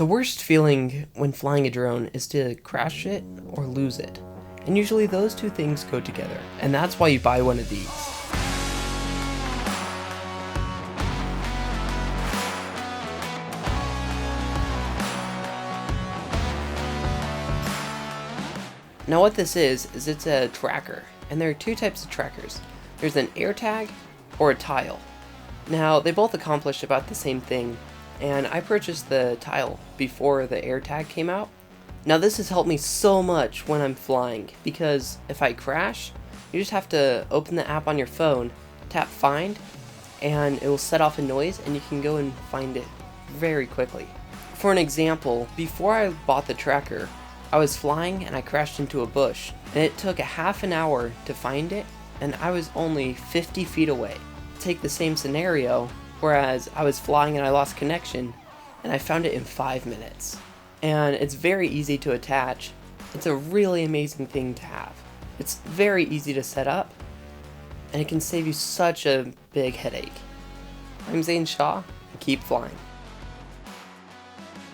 The worst feeling when flying a drone is to crash it or lose it. And usually those two things go together. And that's why you buy one of these. Now what this is it's a tracker. And there are two types of trackers. There's an Airtag or a tile. Now they both accomplish about the same thing. And I purchased the tile before the Airtag came out. Now this has helped me so much when I'm flying, because if I crash, you just have to open the app on your phone, tap find, and it will set off a noise and you can go and find it very quickly. For an example, before I bought the tracker, I was flying and I crashed into a bush, and it took a half an hour to find it, and I was only 50 feet away. Take the same scenario, whereas I was flying and I lost connection, and I found it in 5 minutes. And it's very easy to attach. It's a really amazing thing to have. It's very easy to set up, and it can save you such a big headache. I'm Zane Shaw, and keep flying.